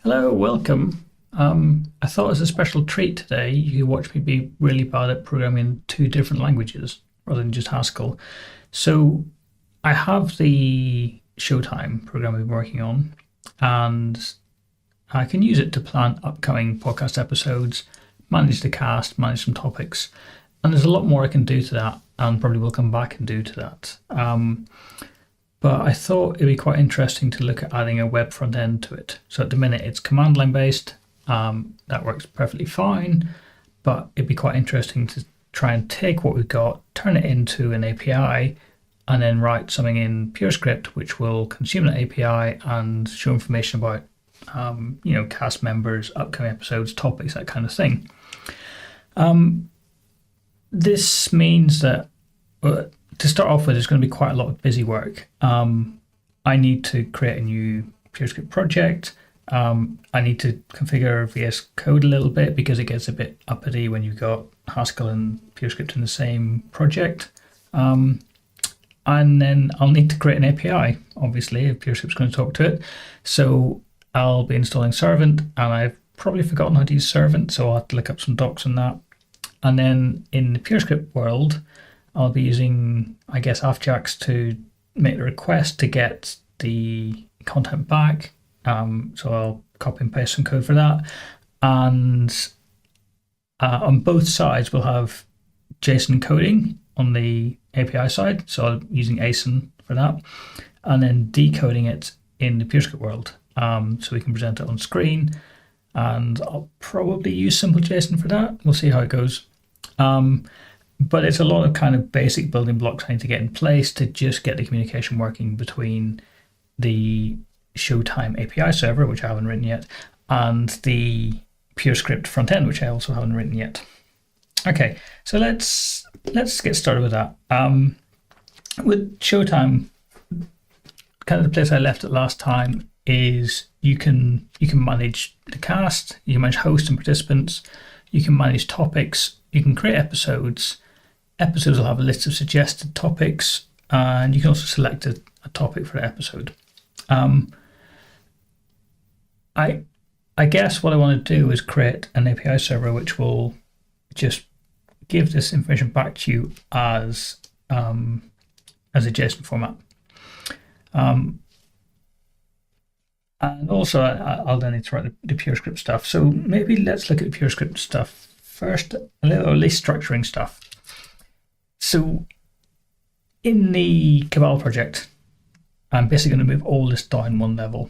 Hello, welcome. I thought as a special treat today, you could watch me be really bad at programming in two different languages rather than just Haskell. So I have the Showtime program I've been working on, and I can use it to plan upcoming podcast episodes, manage the cast, manage some topics, and there's a lot more I can do to that, and probably will come back and do to that. But I thought it'd be quite interesting to look at adding a web front end to it. So at the minute it's command line based. That works perfectly fine, but it'd be quite interesting to try and take what we've got, turn it into an API, and then write something in purescript which will consume that API and show information about cast members, upcoming episodes, topics, that kind of thing. This means that to start off with, there's going to be quite a lot of busy work. I need to create a new purescript project. I need to configure VS Code a little bit because it gets a bit uppity when you've got Haskell and purescript in the same project. And then I'll need to create an API, obviously, if purescript's going to talk to it. So I'll be installing Servant, and I've probably forgotten how to use Servant, so I'll have to look up some docs on that. And then in the purescript world, I'll be using, I guess, AffJax to make the request to get the content back. So I'll copy and paste some code for that. And on both sides, we'll have JSON coding on the API side. So I'm using ASIN for that. And then decoding it in the purescript world. So we can present it on screen. And I'll probably use simple JSON for that. We'll see how it goes. But it's a lot of kind of basic building blocks I need to get in place to just get the communication working between the Showtime API server, which I haven't written yet, and the purescript front end, which I also haven't written yet. Okay, so let's get started with that. With Showtime, kind of the place I left it last time is you can manage the cast, you can manage hosts and participants, you can manage topics, you can create episodes. Episodes will have a list of suggested topics, and you can also select a topic for the episode. I guess what I want to do is create an API server which will just give this information back to you as a JSON format. And also I'll then need to write the purescript stuff. So maybe let's look at the purescript stuff first, or at least structuring stuff. So in the Cabal project, I'm basically going to move all this down one level.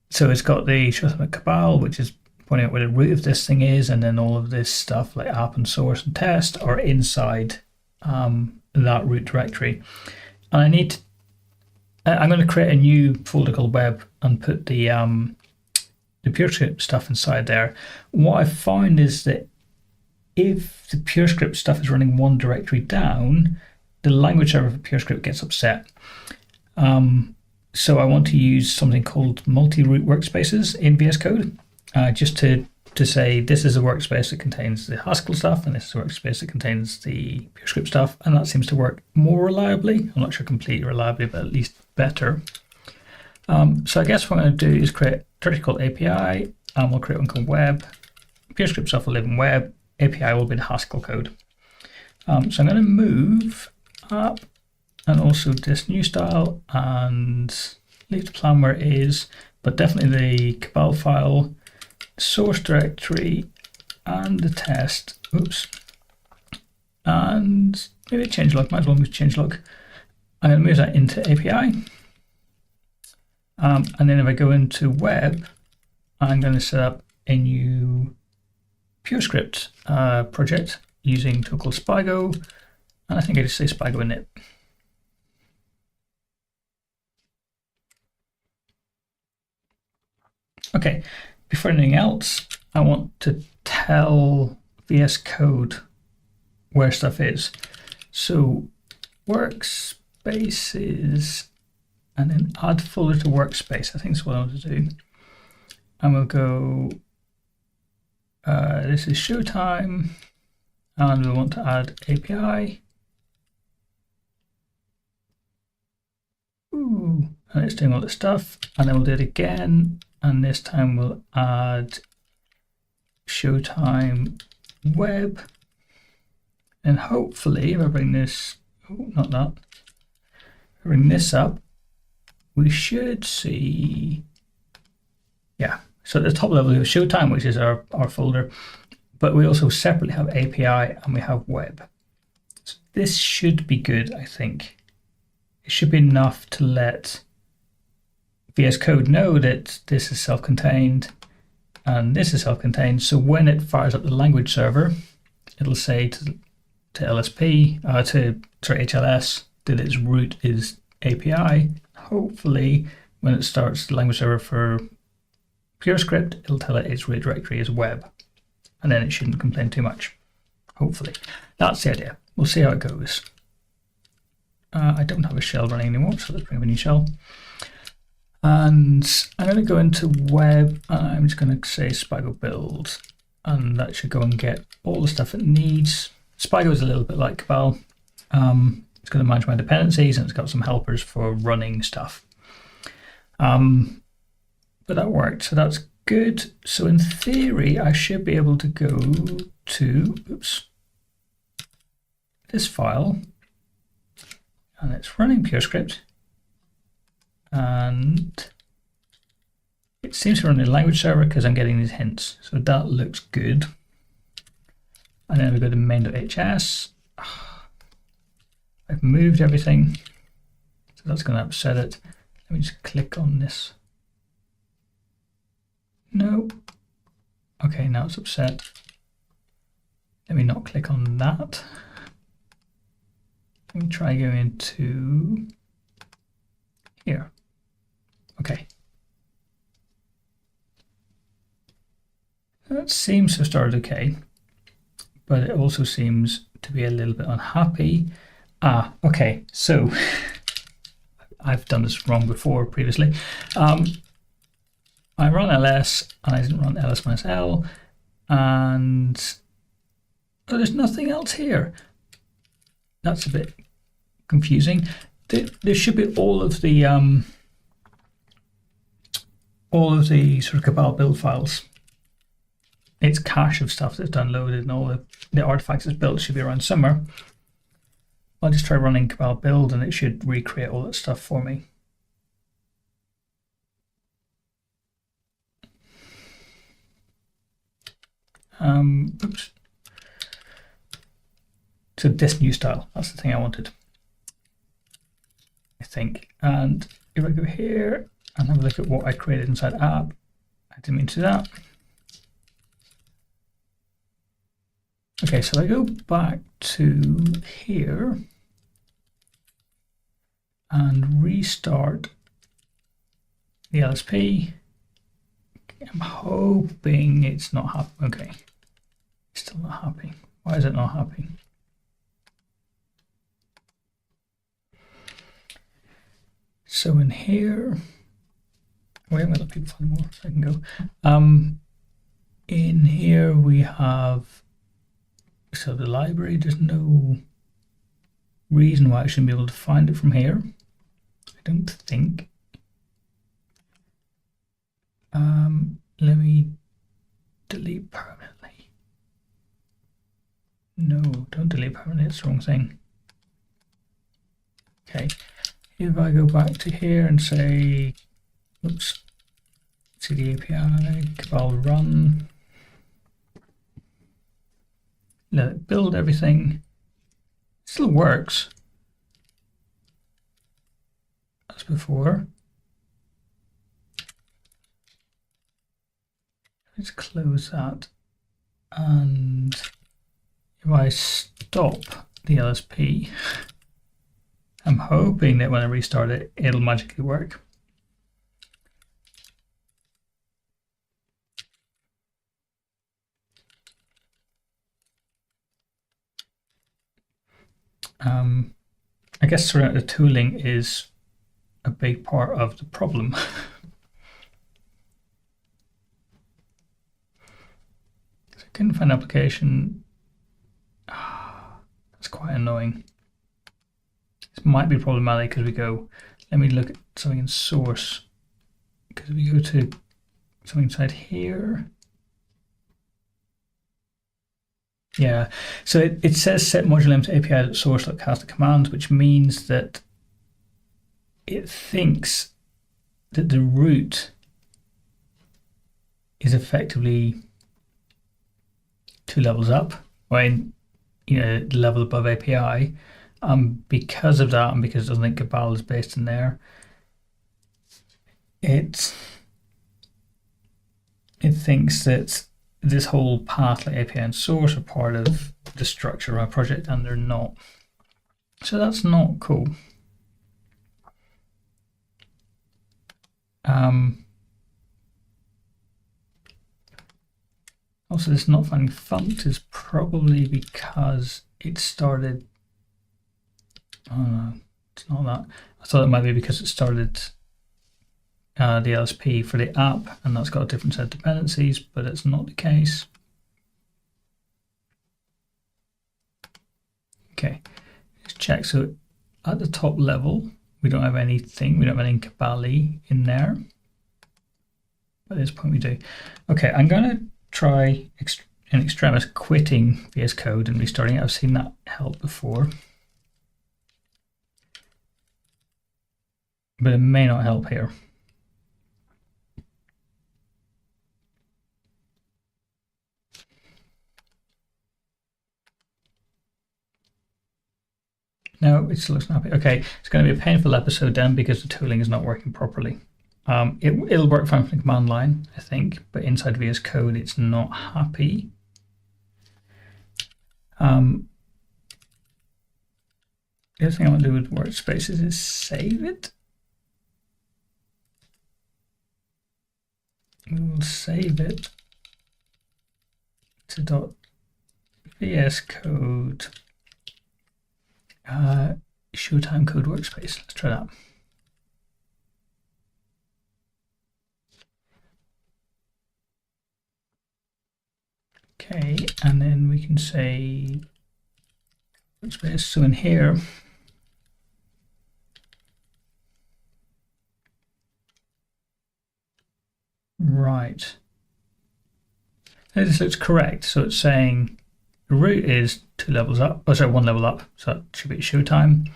So it's got the Showtime at Cabal, which is pointing out where the root of this thing is, and then all of this stuff like app and source and test are inside that root directory. And I'm going to create a new folder called web and put the purescript stuff inside there. What I've found is that if the purescript stuff is running one directory down, the language server for purescript gets upset. So I want to use something called multi-root workspaces in VS Code, just to say this is a workspace that contains the Haskell stuff, and this is a workspace that contains the purescript stuff, and that seems to work more reliably. I'm not sure completely reliably, but at least better. So I guess what I'm going to do is create a directory called API, and we'll create one called web. Purescript stuff will live in web. API will be the Haskell code. So I'm going to move up and also this new style and leave the plan where it is, but definitely the Cabal file, source directory, and the test. Oops. And maybe changelog. Might as well move changelog. I'm going to move that into API. And then if I go into web, I'm going to set up a new purescript project using a tool called Spigo, and I think I just say Spigo init. Okay, before anything else, I want to tell VS Code where stuff is. So workspaces, and then add folder to workspace. I think that's what I want to do. And we'll go, this is Showtime, and we want to add API. and it's doing all this stuff, and then we'll do it again, and this time we'll add showtime web, and hopefully if I bring this, oh, not that, bring this up, we should see, yeah, so at the top level we have showtime, which is our folder, but we also separately have API and we have web. So this should be good, I think. It should be enough to let VS Code know that this is self-contained and this is self-contained. So when it fires up the language server, it'll say to LSP, HLS, that its root is API. Hopefully, when it starts the language server for purescript, it'll tell it its root directory is web, and then it shouldn't complain too much. Hopefully, that's the idea. We'll see how it goes. I don't have a shell running anymore, so let's bring up a new shell. And I'm going to go into web, and I'm just going to say Spigo build, and that should go and get all the stuff it needs. Spigo is a little bit like Cabal. It's going to manage my dependencies, and it's got some helpers for running stuff. But that worked, so that's good. So in theory, I should be able to go to, this file, and it's running purescript, and it seems to run the language server because I'm getting these hints, so that looks good. And then we go to main.hs. I've moved everything, so that's going to upset it. Let me just click on this. No. Okay, now it's upset. Let me not click on that. Let me try going to here. Okay. That seems to have started okay, but it also seems to be a little bit unhappy. Okay, so I've done this wrong before previously. I run ls and I didn't run ls-l, and there's nothing else here. That's a bit confusing. There should be all of the sort of Cabal build files. Its cache of stuff that's downloaded and all the artifacts it's built should be around somewhere. I'll just try running Cabal build and it should recreate all that stuff for me. Oops. So this new style, that's the thing I wanted, I think. And if I go here and have a look at what I created inside app, I didn't mean to do that. Okay, so I go back to here and restart the LSP. I'm hoping it's not happy. Okay, it's still not happy. Why is it not happy? So in here, wait, I'm going to let people find more so I can go. In here we have, so the library, there's no reason why I shouldn't be able to find it from here. I don't think. Let me delete permanently. No, don't delete permanently, it's the wrong thing. Okay, if I go back to here and say, oops, cd API, Cabal run, let it build everything, it still works as before. Let's close that, and if I stop the LSP, I'm hoping that when I restart it, it'll magically work. I guess sorting out the tooling is a big part of the problem. I couldn't find an application. That's quite annoying. This might be problematic because we go let me look at something in source, because if we go to something inside here, yeah, so it says set module name to API source like cast a command, which means that it thinks that the root is effectively 2 levels up, or in the level above API. Because of that, and because it doesn't think Cabal is based in there, it thinks that this whole path, like API and source, are part of the structure of our project, and they're not. So that's not cool. Also, this not finding funct is probably because it started. Oh no, it's not that. I thought it might be because it started the LSP for the app, and that's got a different set of dependencies, but it's not the case. Okay, let's check. So at the top level, we don't have anything. We don't have any Cabali in there. At this point, we do. Okay, I'm going to try in extremis quitting VS Code and restarting it. I've seen that help before, but it may not help here. No, it still looks snappy. Okay, it's going to be a painful episode then because the tooling is not working properly. It'll work fine from the command line, I think, but inside VS Code it's not happy. The other thing I want to do with workspaces is save it. We will save it to .vs code showtime code workspace. Let's try that. Okay, and then we can say workspace. So in here, right. Now this looks correct. So it's saying the root is 2 levels up, oh sorry, 1 level up. So that should be showtime.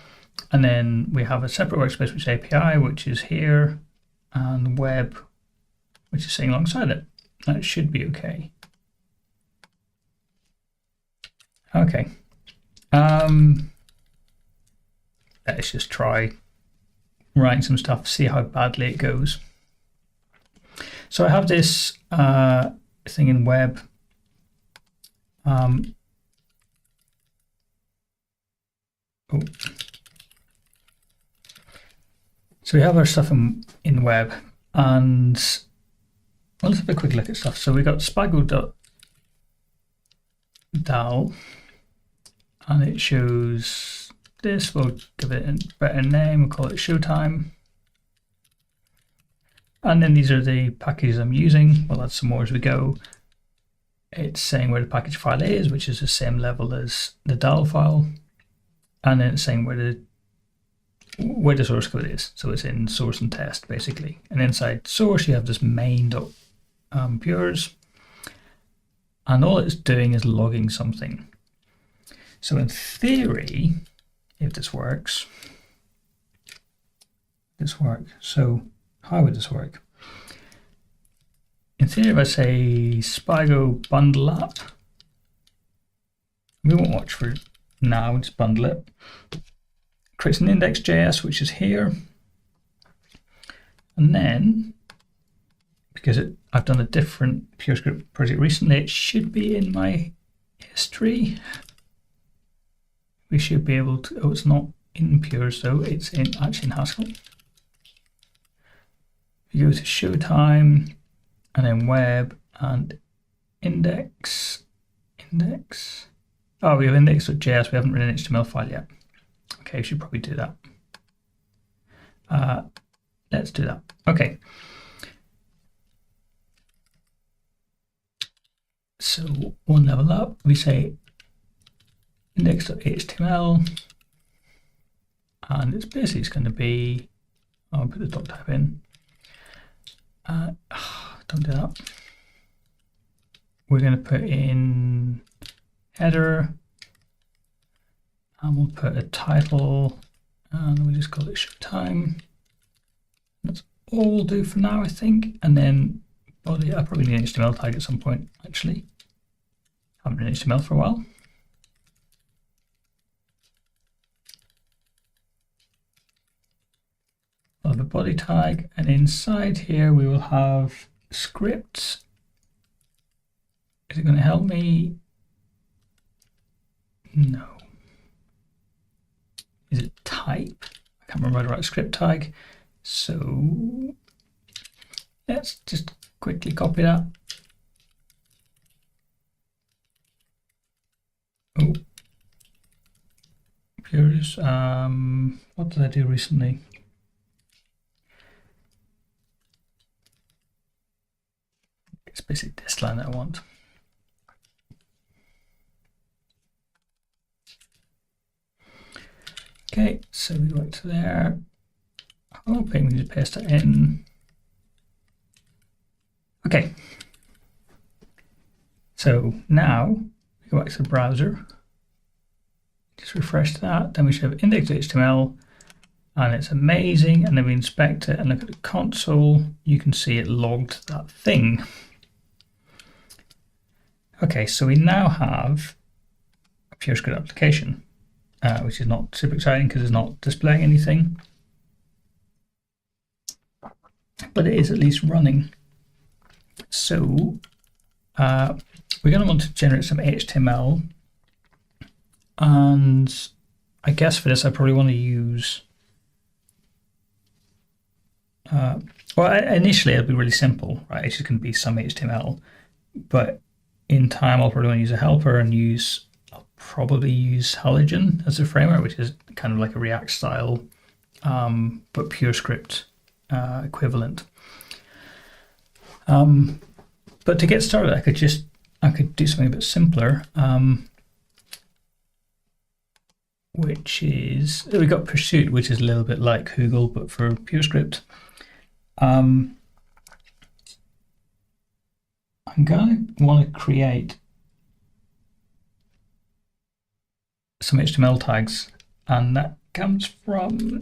And then we have a separate workspace, which is API, which is here, and web, which is sitting alongside it. That should be okay. Okay. Let's just try writing some stuff, see how badly it goes. So I have this thing in web. So we have our stuff in web, and well, let's have a quick look at stuff. So we got spago.dal, and it shows this. We'll give it a better name. We'll call it Showtime. And then these are the packages I'm using. We'll add some more as we go. It's saying where the package file is, which is the same level as the DAL file. And then it's saying where the source code is. So it's in source and test, basically. And inside source, you have this main.pures. And all it's doing is logging something. So in theory, if this works, so how would this work? In theory, if I say Spago bundle app, we won't watch for now, just bundle it. Creates an index.js, which is here. And then, because I've done a different purescript project recently, it should be in my history. We should be able to, oh, it's not in Pures though, it's actually in Haskell. You go to Showtime, and then web, and index. Oh, we have index.js, we haven't written an HTML file yet. Okay, we should probably do that. Let's do that. Okay. So 1 level up, we say index.html, and it's basically going to be I'll put the doc type in. Don't do that. We're going to put in header, and we'll put a title, and we just call it show time. That's all we'll do for now, I think. And then body, I probably need an HTML tag at some point, actually. Haven't been in HTML for a while. I'll have a body tag, and inside here we will have scripts. Is it going to help me? No. Is it type? I can't remember how to write a script tag. So let's just quickly copy that. Oh, curious. What did I do recently? It's basically this line that I want. Okay, so we go to there. I'm hoping we need to paste that in. Okay. So now we go back to the browser. Just refresh that. Then we should have index.html, and it's amazing. And then we inspect it and look at the console. You can see it logged that thing. Okay, so we now have a PureScript application, which is not super exciting because it's not displaying anything, but it is at least running. So we're going to want to generate some HTML, and I guess for this I probably want to use, well, initially it'll be really simple, right? It's just going to be some HTML, but in time I'll probably want to use a helper and I'll probably use Halogen as a framework, which is kind of like a React style, but PureScript equivalent. But to get started, I could do something a bit simpler, which is, we got Pursuit, which is a little bit like Google, but for PureScript. I'm going to want to create some HTML tags, and that comes from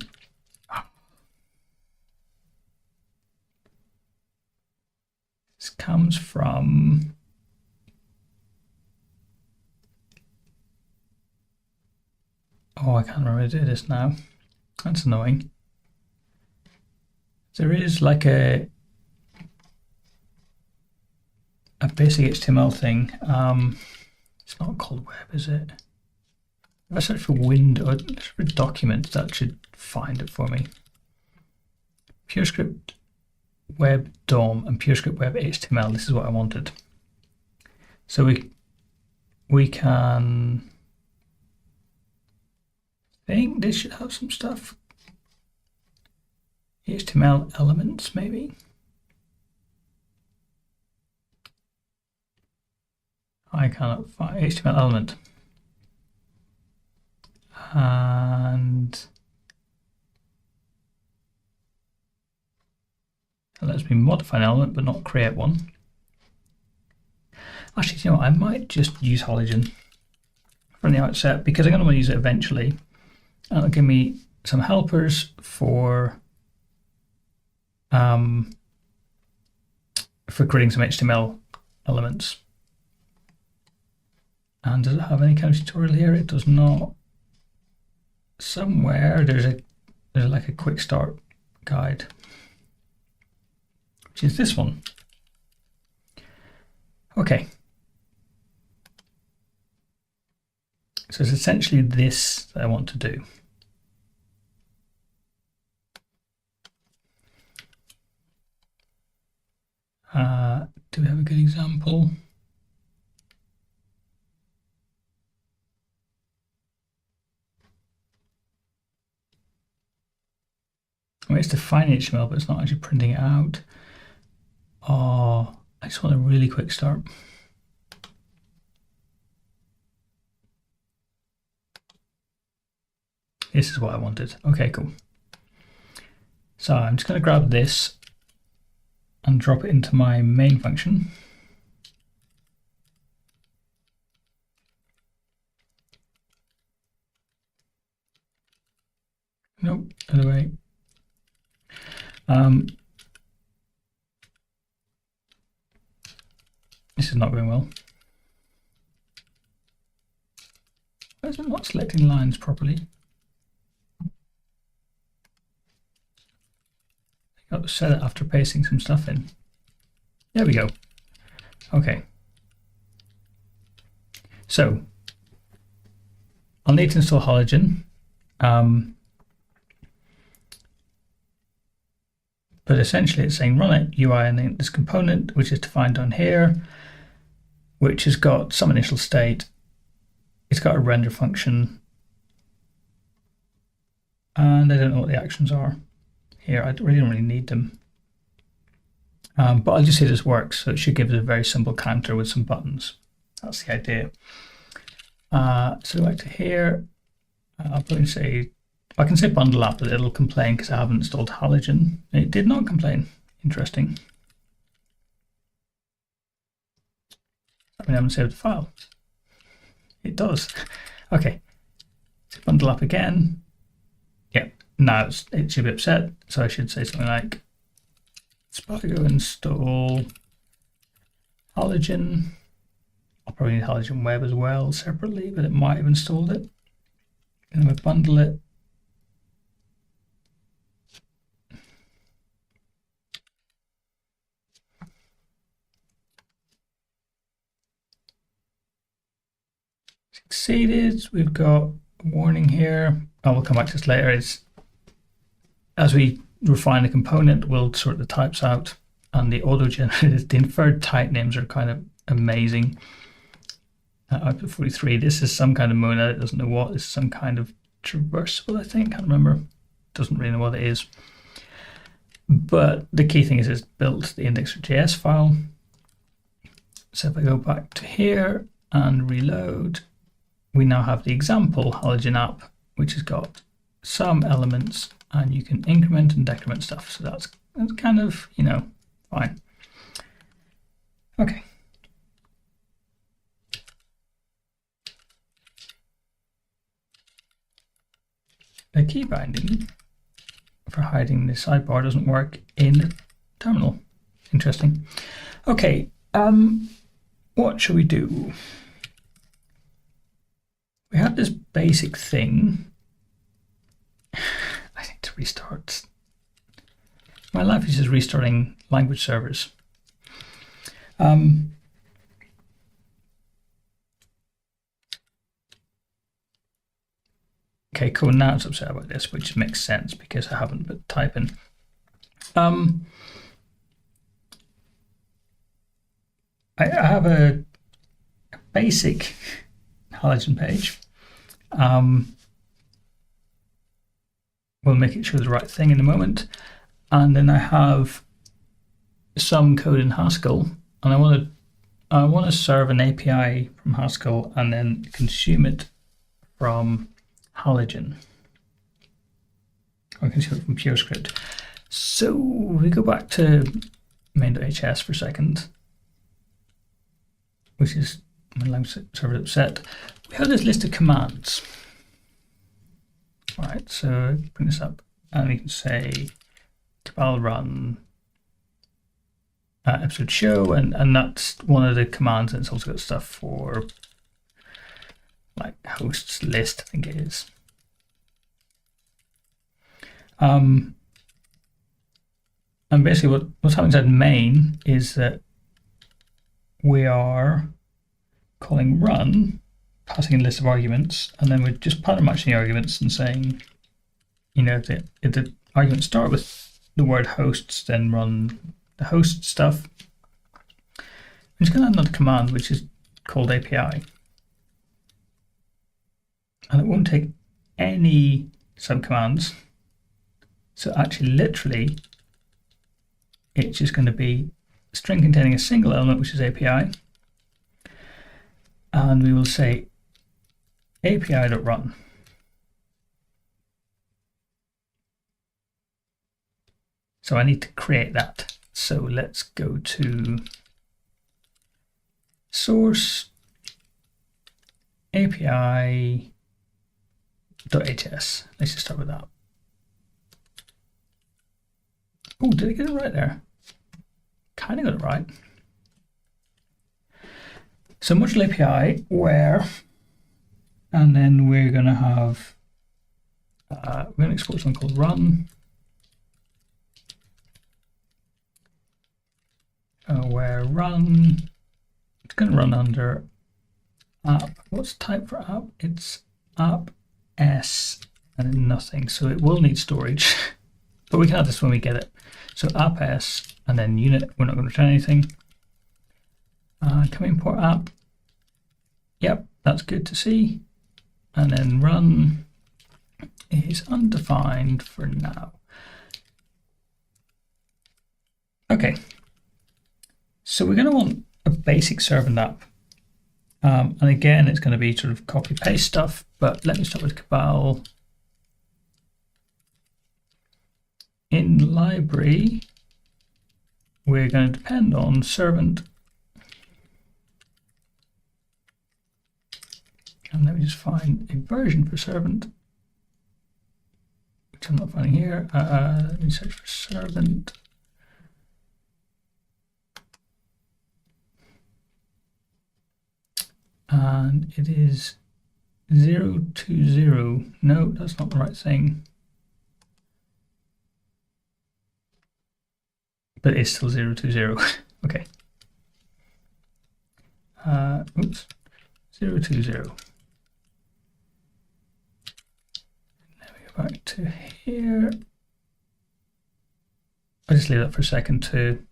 oh, I can't remember how to do this now. That's annoying. There is like a basic HTML thing. It's not called web, is it? If I search for window, for document, that should find it for me. PureScript web DOM and PureScript web HTML. This is what I wanted. So we can, I think this should have some stuff. HTML elements, maybe. I cannot find HTML element. And it lets me modify an element but not create one. Actually, you know what? I might just use Halogen from the outset because I'm going to want to use it eventually. And it'll give me some helpers for creating some HTML elements. And does it have any kind of tutorial here? It does not. Somewhere there's like a quick start guide, which is this one. Okay. So it's essentially this that I want to do. Do we have a good example? I mean, it's defining HTML, but it's not actually printing it out. Oh, I just want a really quick start. This is what I wanted. Okay, cool. So I'm just going to grab this and drop it into my main function. Nope, other way. This is not going well. Why is it not selecting lines properly? I got to set it after pasting some stuff in. There we go. Okay. So I'll need to install Halogen. But essentially it's saying run it UI and then this component, which is defined down here, which has got some initial state. It's got a render function. And I don't know what the actions are here. I really don't need them. But I'll just see this works. So it should give us a very simple counter with some buttons. That's the idea. So back to here. I'll probably say, I can say bundle up, but it'll complain because I haven't installed Halogen. It did not complain. Interesting. I mean, I haven't saved the file. It does. Okay. So bundle up again. Yep. Now it should be upset. So I should say something like Spargo install Halogen. I'll probably need Halogen Web as well separately, but it might have installed it. And we'll bundle it. Succeeded. We've got a warning here. Oh, we'll come back to this later. It's as we refine the component, we'll sort the types out, and the auto-generated, the inferred type names are kind of amazing. Output 43. This is some kind of monad. It doesn't know what. This is some kind of traversable, I think. Can't remember. Doesn't really know what it is. But the key thing is it's built the index.js file. So if I go back to here and reload, we now have the example Halogen app, which has got some elements, and you can increment and decrement stuff. So that's kind of, you know, fine. Okay. The key binding for hiding the sidebar doesn't work in terminal. Interesting. Okay, what shall we do? We have this basic thing. I need to restart. My life is just restarting language servers. Okay, cool. Now it's upset about this, which makes sense because I haven't put type in. I have a basic Halogen page. We'll make it show the right thing in a moment. And then I have some code in Haskell, and I want to serve an API from Haskell and then consume it from Halogen. Or consume it from purescript. So we go back to main.hs for a second, which is my language server upset. We have this list of commands. All right, so bring this up, and we can say cabal run episode show, and that's one of the commands, and it's also got stuff for like hosts list, I think it is. And basically what's happening inside main is that we are calling run, passing in a list of arguments, and then we're just pattern matching the arguments and saying, you know, if the arguments start with the word hosts, then run the host stuff. I'm just going to add another command which is called API. And it won't take any subcommands. So actually, literally, it's just going to be a string containing a single element, which is API. And we will say API.run. So I need to create that. So let's go to source API.hs. Let's just start with that. Oh, did I get it right there? Kind of got it right. So module API where, and then we're going to have, we're going to export something called run, where run, it's going to run under app. What's type for app? It's app s and then nothing. So it will need storage, but we can add this when we get it. So app s and then unit, we're not going to return anything. Can we import app? Yep, that's good to see. And then run is undefined for now. Okay, so we're going to want a basic servant app. And again, it's going to be sort of copy paste stuff, but let me start with Cabal. In library, we're going to depend on servant. And let me just find a version for servant, which I'm not finding here. Let me search for servant. And it is 020. No, that's not the right thing. But it's still 020. Okay. Oops. 020. Back to here. I'll just leave that for a second to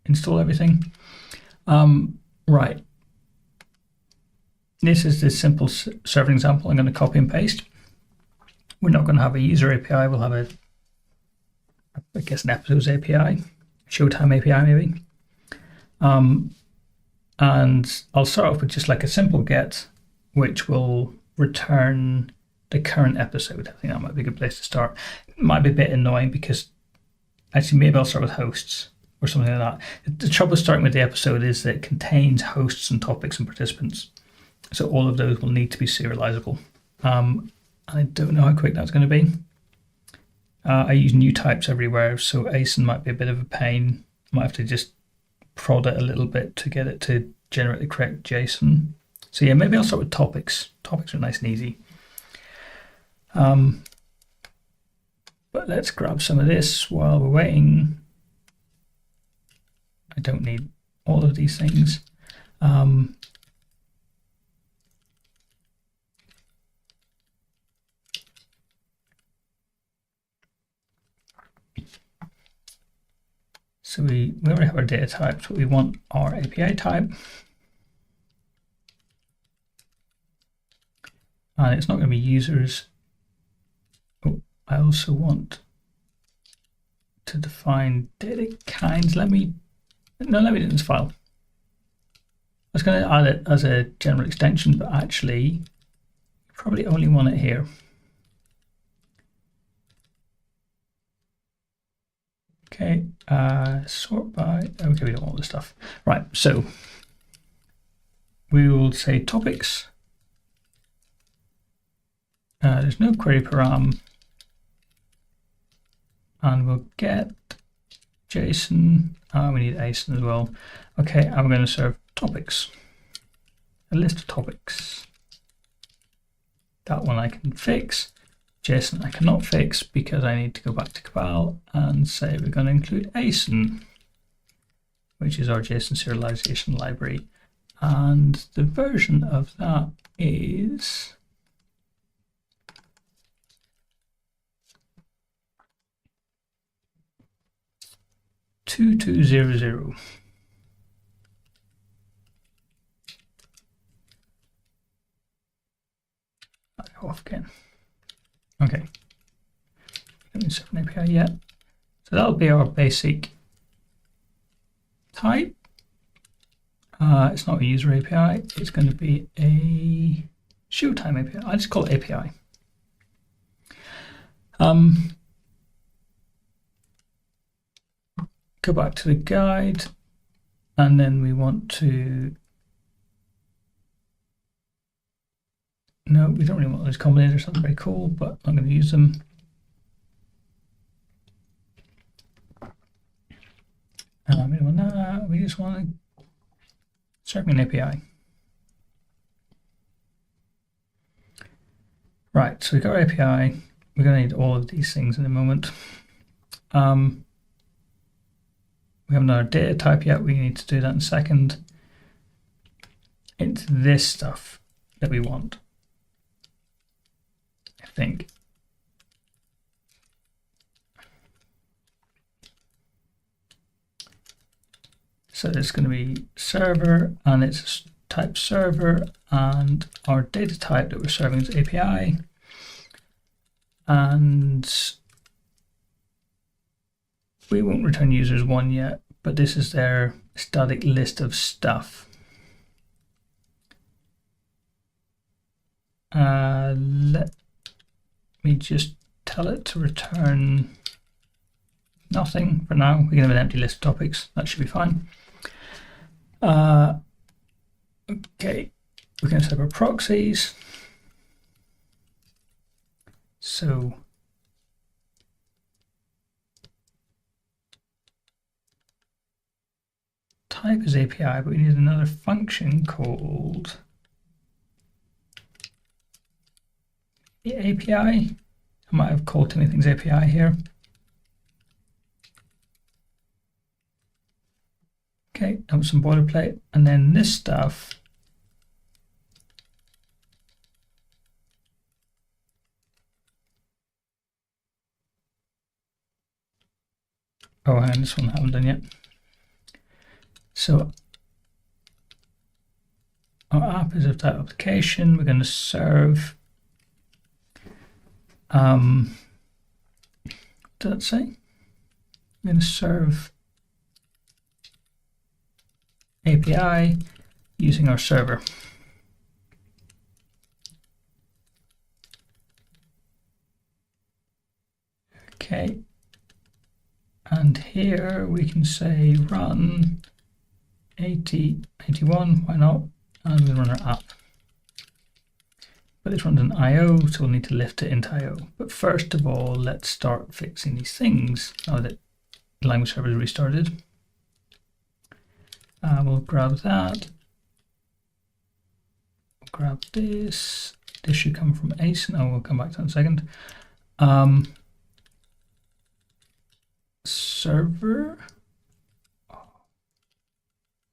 install everything. Right. This is the simple server example. I'm going to copy and paste. We're not going to have a user API. We'll have a, I guess, an episodes API, showtime API maybe. And I'll start off with just like a simple get, which will return the current episode. I think that might be a good place to start. It might be a bit annoying because actually maybe I'll start with hosts or something like that. The trouble with starting with the episode is that it contains hosts and topics and participants. So all of those will need to be serializable. I don't know how quick that's going to be. I use new types everywhere, so ASIN might be a bit of a pain. I might have to just prod it a little bit to get it to generate the correct JSON. So yeah, maybe I'll start with topics. Topics are nice and easy. But let's grab some of this while we're waiting. I don't need all of these things. So we already have our data types, but we want our API type. And it's not going to be users. Oh, I also want to define data kinds. Let me do this file. I was going to add it as a general extension, but actually you probably only want it here. Okay, sort by, okay, we don't want all this stuff. Right, so we will say topics. There's no query param. And we'll get JSON. We need ASIN as well. Okay, and we're going to serve topics. A list of topics. That one I can fix. JSON I cannot fix because I need to go back to Cabal and say we're going to include ASIN, which is our JSON serialization library. And the version of that is 2200. I'll go off again. Okay, haven't set an API yet. So that'll be our basic type. It's not a user API, it's going to be a showtime API. I just call it API. go back to the guide, and then we want to, no, we don't really want those combinators, that's very cool, but I'm going to use them. We don't want that, we just want to serve an API. Right, so we've got our API. We're going to need all of these things in a moment. We haven't done our data type yet. We need to do that in a second. It's this stuff that we want, I think. So it's going to be server, and it's type server, and our data type that we're serving is API. And we won't return users one yet, but this is their static list of stuff. Let me just tell it to return nothing for now. We can have an empty list of topics. That should be fine. Okay, we're going to set up our proxies. So type is API, but we need another function called the API. I might have called too many things API here. Okay, that was some boilerplate, and then this stuff. Oh, and this one I haven't done yet. So our app is of type application. We're going to serve. What did that say? We're going to serve API using our server. Okay. And here we can say run 81, why not? And we run our app. But this runs an IO, so we'll need to lift it into IO. But first of all, let's start fixing these things now that the language server is restarted. We'll grab that. We'll grab this. This should come from ASIN. Oh, we'll come back to that in a second. Server.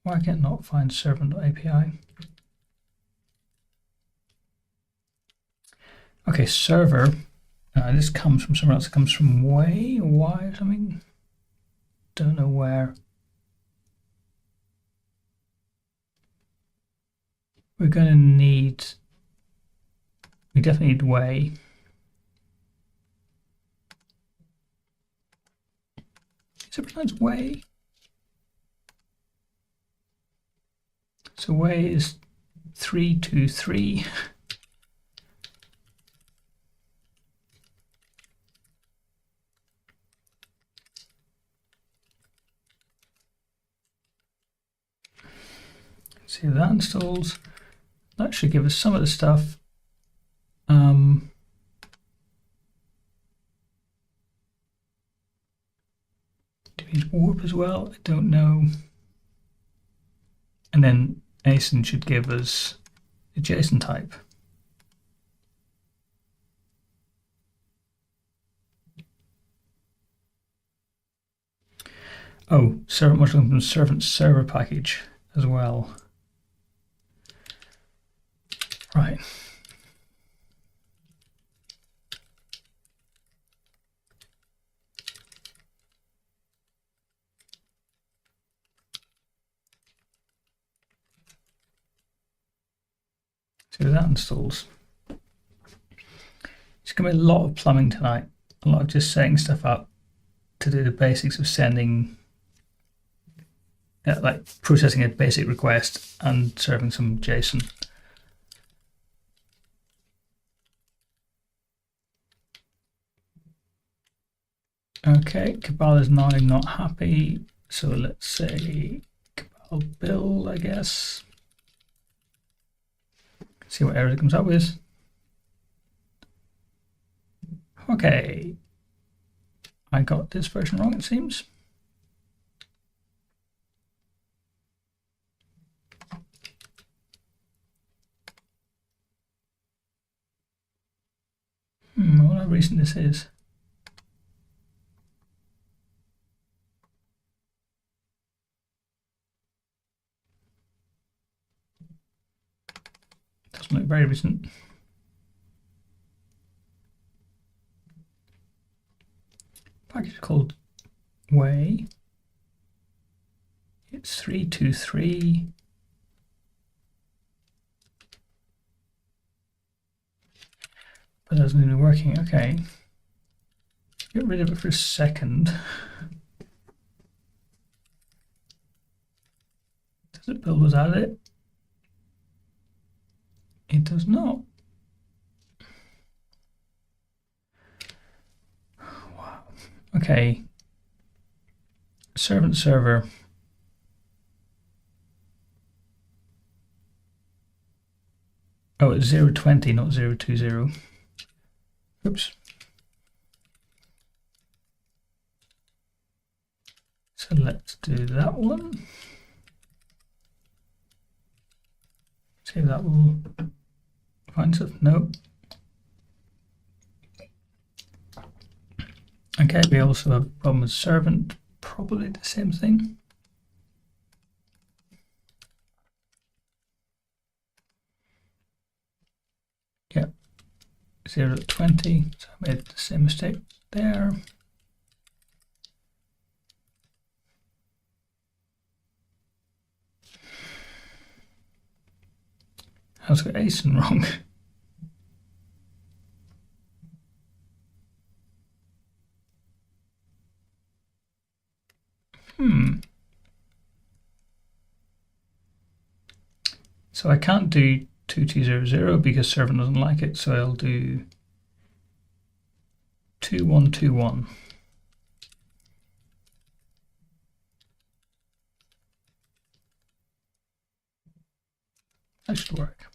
Why can't I not find server.api? Okay, server. This comes from somewhere else. It comes from Y or something. Don't know where. We're going to need. We definitely need way. Is it pronounced way? So way is 323. See if that installs. That should give us some of the stuff. Do we need warp as well? I don't know. And then ASIN should give us a JSON type. Oh, servant module from servant server package as well. Right. So that installs. It's going to be a lot of plumbing tonight. A lot of just setting stuff up to do the basics of sending, like processing a basic request and serving some JSON. Okay, Cabal is now not happy, So let's say Cabal build, I guess. See what error it comes up with. Okay, I got this version wrong, it seems. I wonder how recent this is. Doesn't look very recent. Package called Way. It's 323. But it hasn't been working. Okay. Get rid of it for a second. Does it build without it? It does not. Wow. Okay. Servant server. Oh, it's 020, not 020. Oops. So let's do that one. See if that will find something. Nope. Okay, we also have a problem with servant, probably the same thing. Yeah, 020, so I made the same mistake there. I also got ASIN wrong. So I can't do 2200 because servant doesn't like it, so I'll do 2121. That should work.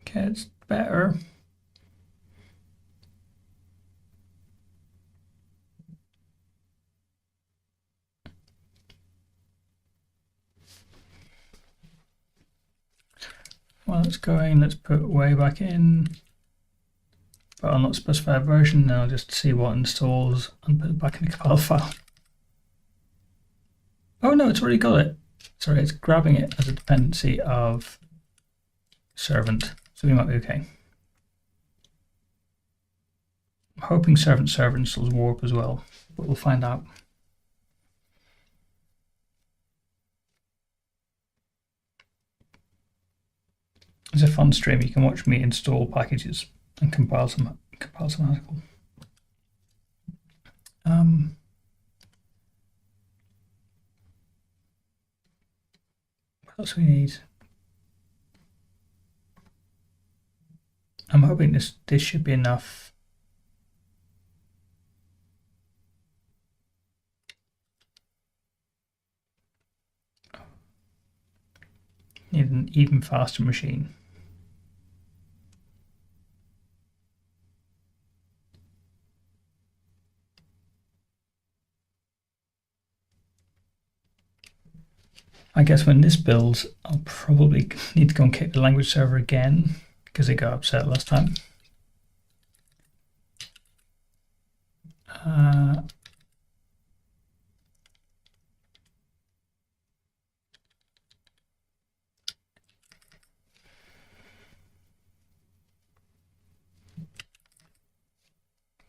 Okay, it's better. While it's going, let's put way back in, but I'll not specify a version, then I'll just see what installs and put it back in the Cabal file. Oh no, it's already got it. Sorry, it's grabbing it as a dependency of servant, so we might be okay. I'm hoping servant server installs warp as well, but we'll find out. It's a fun stream. You can watch me install packages and compile some Haskell. What else we need? I'm hoping this should be enough. Need an even faster machine. I guess when this builds, I'll probably need to go and kick the language server again because it got upset last time.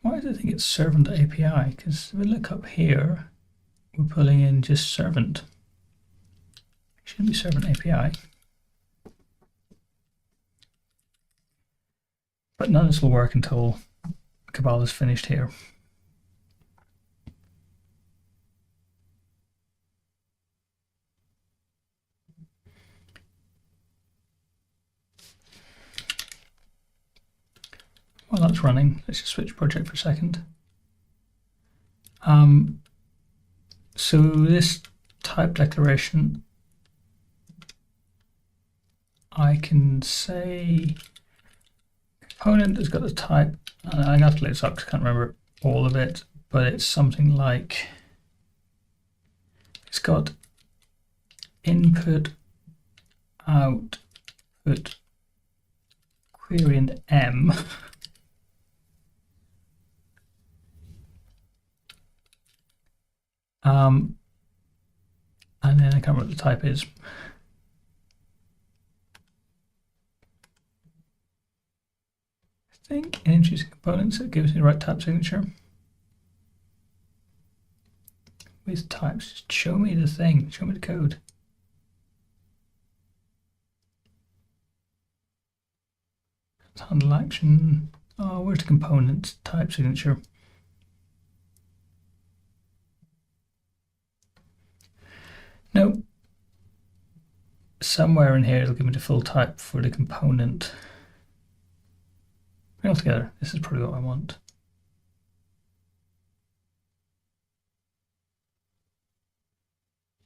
Why do I think it's servant API? Because if we look up here, we're pulling in just servant. It shouldn't be servant API. But none of this will work until Cabal is finished here. while it's running, let's just switch project for a second. So this type declaration, I can say component has got the type, and I have to look this up because I can't remember all of it, but it's something like, it's got input, output, query, and M. And then I can't remember what the type is. I think in introducing components, it gives me the right type signature. With types, just show me the thing, show me the code. Handle action. Oh, where's the component type signature? No. Somewhere in here it'll give me the full type for the component. Bring it all together. This is probably what I want.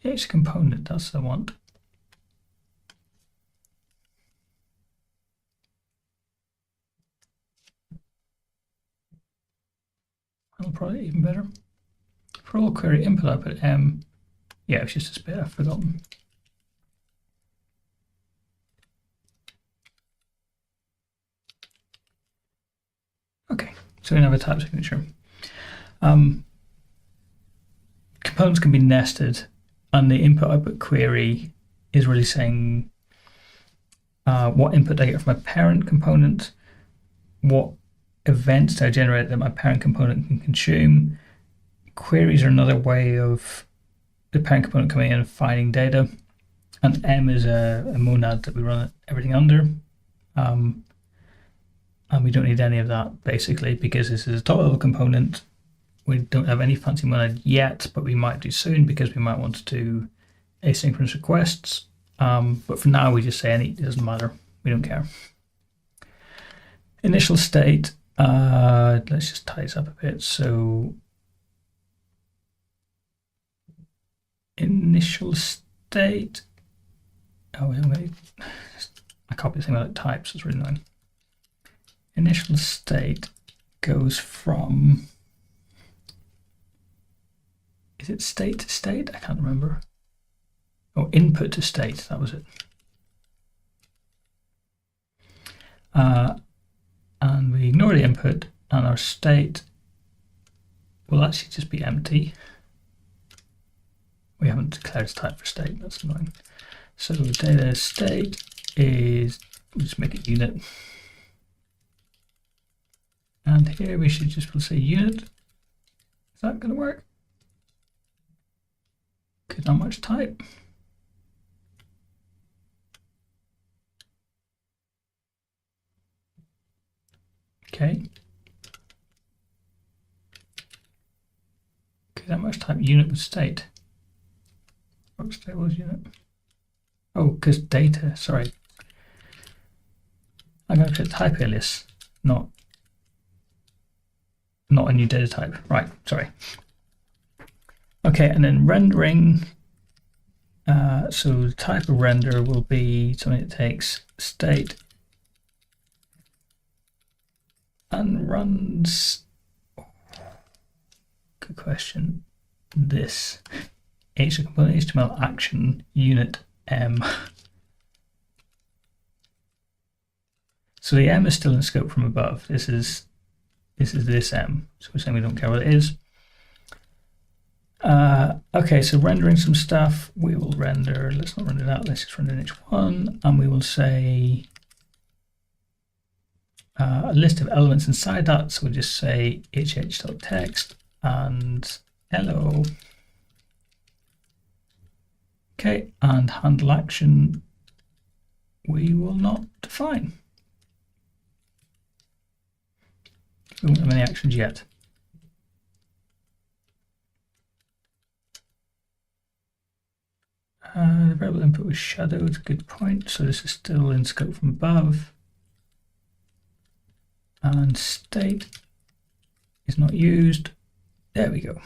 It's a component, that's what I want. That'll probably even better. For all query input output M. Yeah, it's just a bit I've forgotten. Okay, so we have a type signature. Components can be nested, and the input output query is really saying what input I get from my parent component, what events do I generate that my parent component can consume. Queries are another way of the parent component coming in and finding data, and M is a monad that we run everything under, and we don't need any of that basically because this is a top level component. We don't have any fancy monad yet, but we might do soon because we might want to do asynchronous requests, but for now we just say any, it doesn't matter, we don't care. Initial state, let's just tie this up a bit. So initial state, I copy this thing without types, it's really annoying. Initial state goes from, is it state to state? I can't remember. Oh, input to state, that was it. And we ignore the input, and our state will actually just be empty. We haven't declared its type for state, that's annoying. So data state is, we'll just make it unit. And here we should just say unit. Is that going to work? Good, not much type. Okay. Okay, that much type unit with state. What state was unit? Oh, because data, sorry. I'm going to create type alias, not a new data type. Right, sorry. Okay, and then rendering. So the type of render will be something that takes state and runs, good question, this component HTML action unit M. So the M is still in scope from above. This is this M. So we're saying we don't care what it is. Okay, so rendering some stuff, we will render, let's not render that, let's just render H1, and we will say a list of elements inside that, so we'll just say hh.text and hello. Okay, and handle action, we will not define. We won't have any actions yet. The variable input was shadowed, good point. So this is still in scope from above. and state is not used. There we go.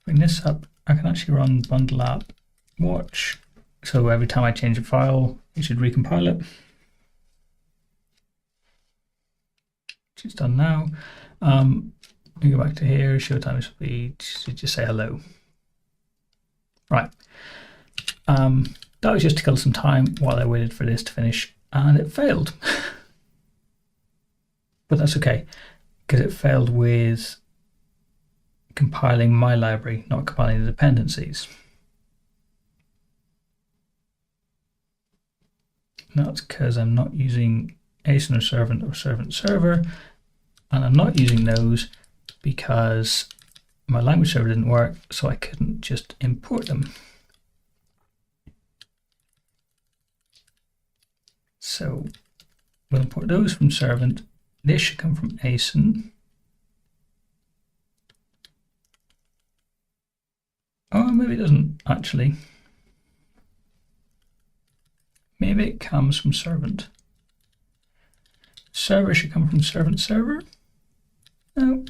Bring this up. I can actually run bundle app watch. So every time I change a file, it should recompile it. Which it's done now. We go back to here, show time speed, just say hello. Right. That was just to kill some time while I waited for this to finish, and it failed. But that's okay, because it failed with compiling my library, not compiling the dependencies. And that's because I'm not using async or servant server, and I'm not using those because my language server didn't work, so I couldn't just import them. So we'll import those from servant. This should come from async. Oh, maybe it doesn't actually. Maybe it comes from servant. Server should come from servant server. No,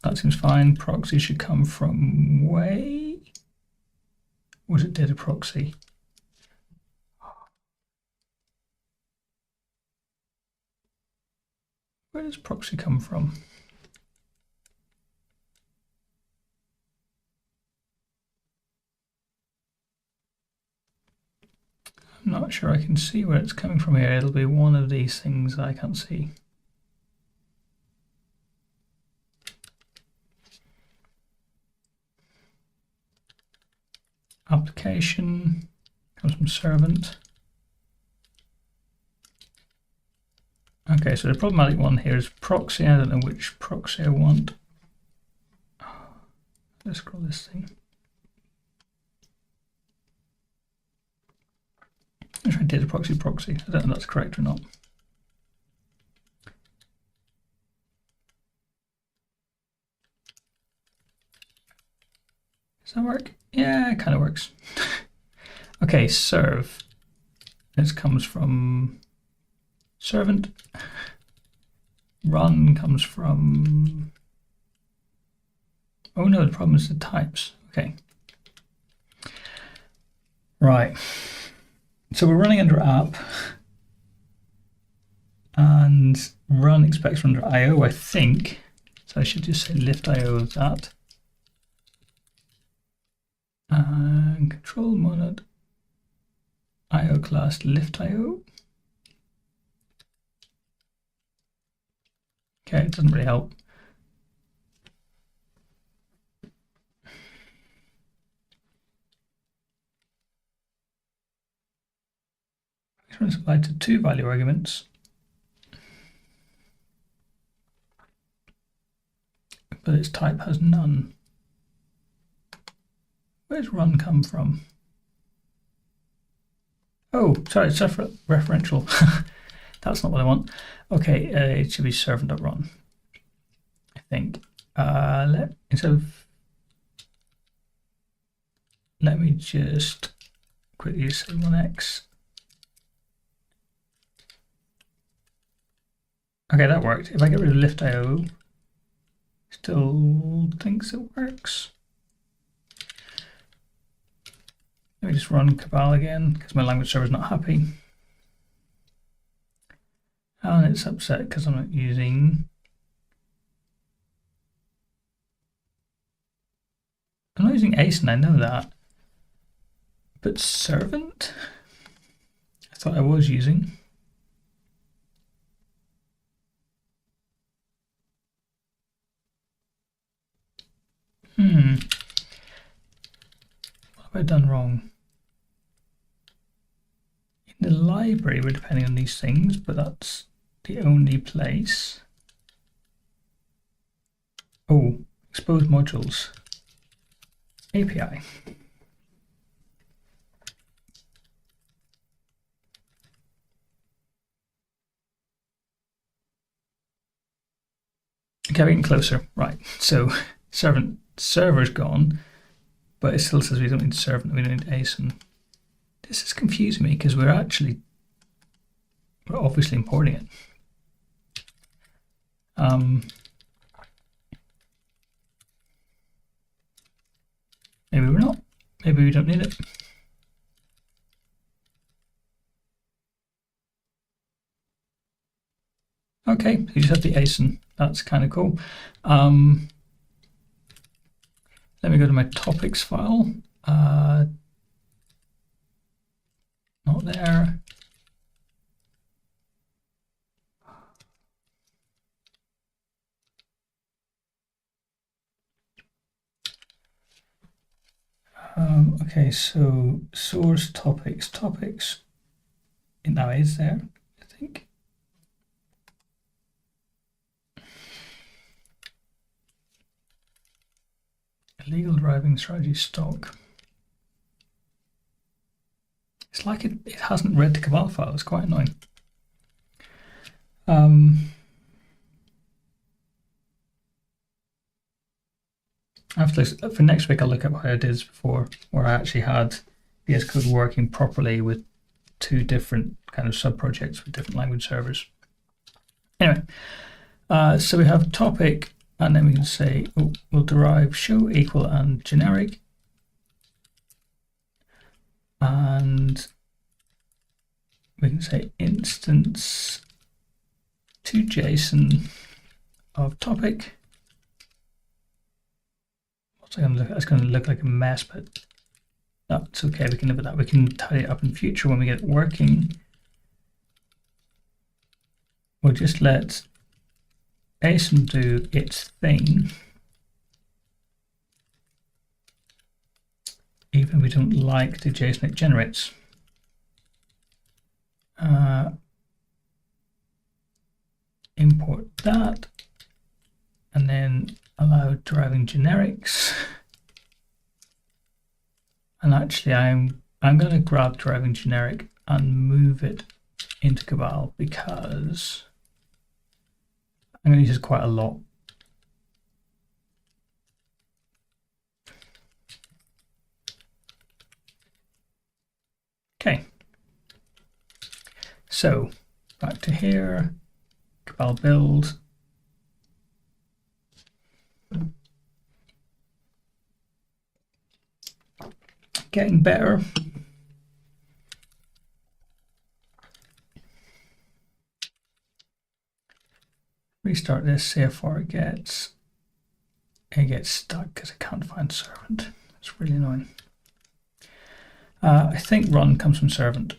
that seems fine. Proxy should come from way. Was it data proxy? Where does proxy come from? I'm not sure I can see where it's coming from here. It'll be one of these things I can't see. Application comes from servant. Okay, so the problematic one here is proxy. I don't know which proxy I want. Let's scroll this thing. Let's try data proxy. I don't know if that's correct or not. Does that work? Yeah, it kind of works. Okay, serve. This comes from servant. Run comes from... Oh no, the problem is the types. Okay. Right. So we're running under app. And run expects under IO, I think. So I should just say lift IO of that. And control monad IO class lift IO. Okay, it doesn't really help. This one's applied to 2 value arguments. But its type has none. Where's run come from? Oh, sorry, it's referential. That's not what I want. Okay, it should be servant.run, I think. Let me just quickly say 1x. Okay, that worked. If I get rid of lift IO, still thinks it works. Let me just run cabal again because my language server is not happy. And it's upset because I'm not using... I'm not using async, I know that. But servant? I thought I was using. What have I done wrong? In the library, we're depending on these things, but that's the only place. Oh, expose modules. API. Okay, we're getting closer. Right, so server's gone, but it still says we don't need servant, we don't need async. This is confusing me because we're we're obviously importing it. Maybe we're not. Maybe we don't need it. Okay, you just have the ASIN. That's kind of cool. Let me go to my topics file. Not there. Okay, so source topics. It now is there, I think. Illegal driving strategy stock. It's like it hasn't read the Cabal file. It's quite annoying. For next week, I'll look at how I did this before, where I actually had VS Code working properly with two different kind of sub-projects with different language servers. Anyway, so we have topic, and then we can say, we'll derive show equal and generic. And we can say instance to JSON of topic. It's going to look like a mess, but that's okay. We can live with that. We can tidy it up in future when we get it working. We'll just let ASIN do its thing, even if we don't like the JSON it generates. Import that, and then allow deriving generics. And actually, I'm going to grab deriving generic and move it into Cabal because I'm going to use it quite a lot. Okay. So back to here, Cabal build. Getting better. Restart this, see how far it gets. It gets stuck because I can't find servant. It's really annoying. I think run comes from servant.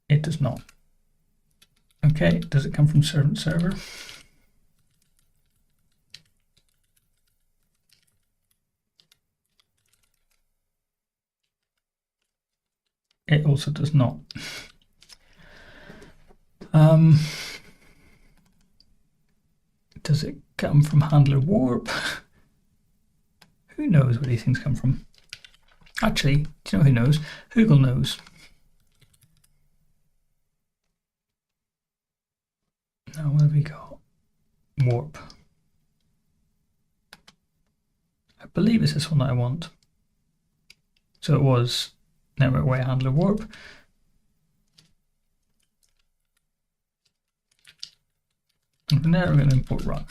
It does not. Okay, does it come from servant server? It also does not. Does it come from handler warp? Who knows where these things come from? Actually, do you know who knows? Google knows. Now, what have we got? Warp. I believe it's this one that I want. So it was network way handler warp. And from there, we're going to import run.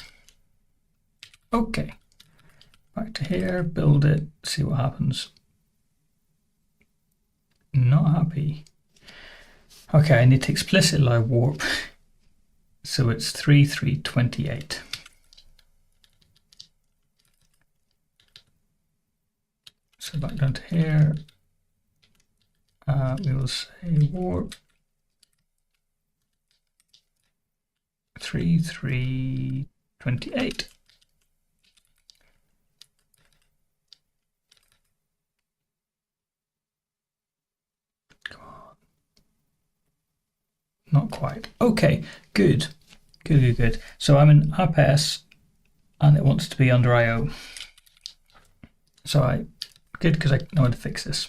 Okay. Back to here, build it, see what happens. Not happy. Okay, I need to explicitly allow warp. So it's 3328. So back down to here, we will say warp 3328. Come on. Not quite. Okay, good. Good. So I'm in app-s and it wants to be under IO. So good, because I know how to fix this.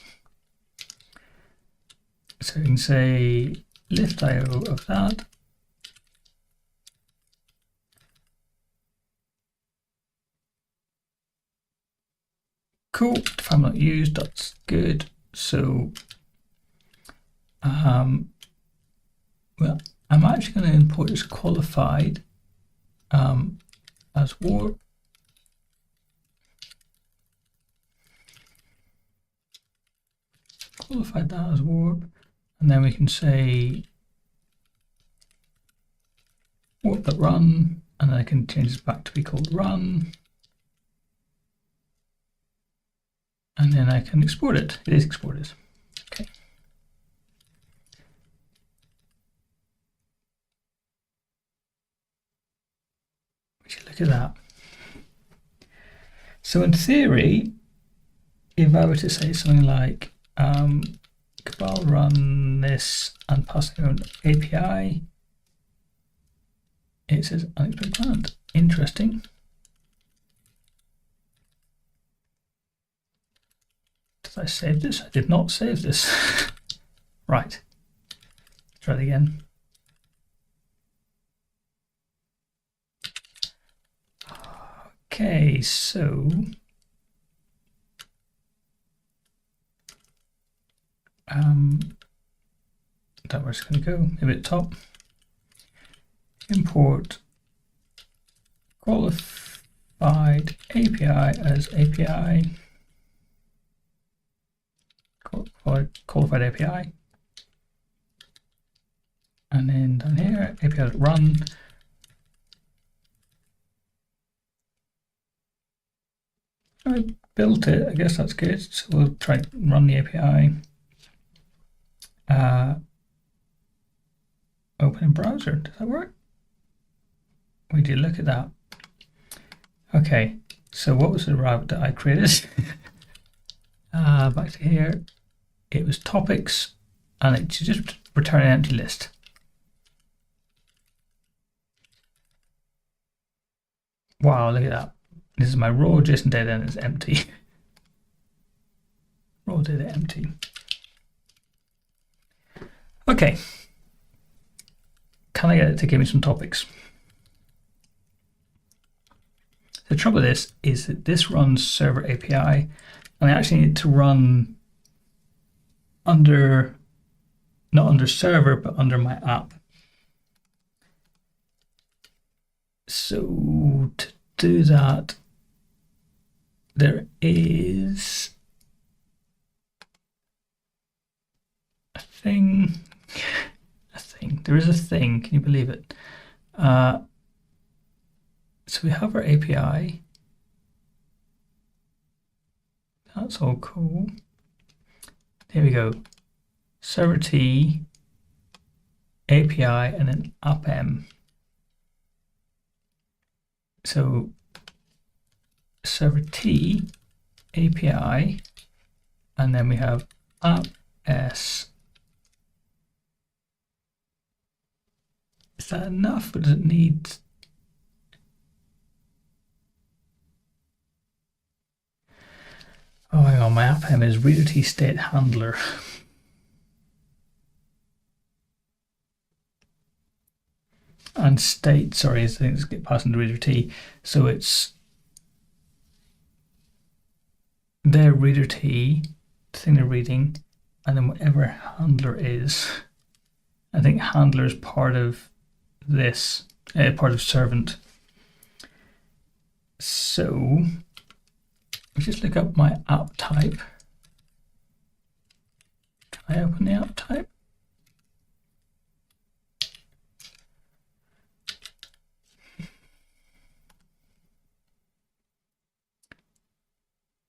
So you can say lift IO of that. Cool, if I'm not used, that's good. So Well, I'm actually going to import this qualified as warp. Qualified that as warp, and then we can say warp.run, and then I can change this back to be called run, and then I can export it. It is exported. Okay. Would you look at that? So in theory, if I were to say something like cabal run this and pass it on API, it says unexpected command. Interesting. Did I save this? I did not save this. Right. Try it again. Okay, so that where it's going to go. Maybe at the top. Import qualified API as API. Qualified API. And then down here, API run. I built it, I guess that's good. So we'll try to run the API. Open in browser, does that work? We did look at that. Okay, so what was the route that I created? Back to here, it was topics, and it should just return an empty list. Wow, look at that. This is my raw JSON data and it's empty. Raw data empty. Okay. Can I get it to give me some topics? The trouble with this is that this runs server API, and I actually need to run under, not under server, but under my app. So to do that, there is a thing. There is a thing. Can you believe it? So we have our API. That's all cool. Here we go. Server T, API, and then appm. So server T, API, and then we have app s. Is that enough, or does it need? Oh, hang on, my appm is reader T state handler. And state, sorry, is things get passed into reader T. So it's their reader T, the thing they're reading, and then whatever handler is. I think handler is part of this, part of servant. So let's just look up my app type. Can I open the app type?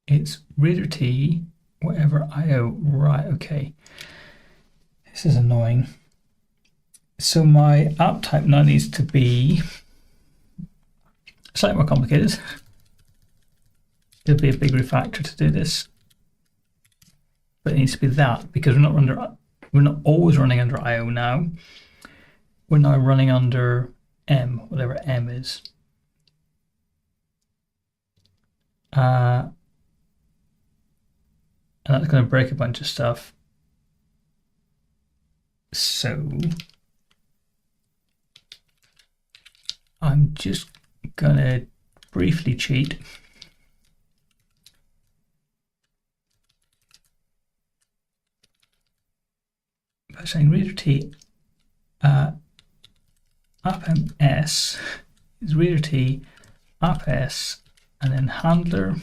It's reader T, whatever IO, right, okay. This is annoying. So my app type now needs to be slightly more complicated. It'll be a big refactor to do this, but it needs to be that because we're not always running under IO now. We're now running under M, whatever M is. And that's going to break a bunch of stuff. So I'm just going to briefly cheat. by saying reader t appms is reader t apps and then handler.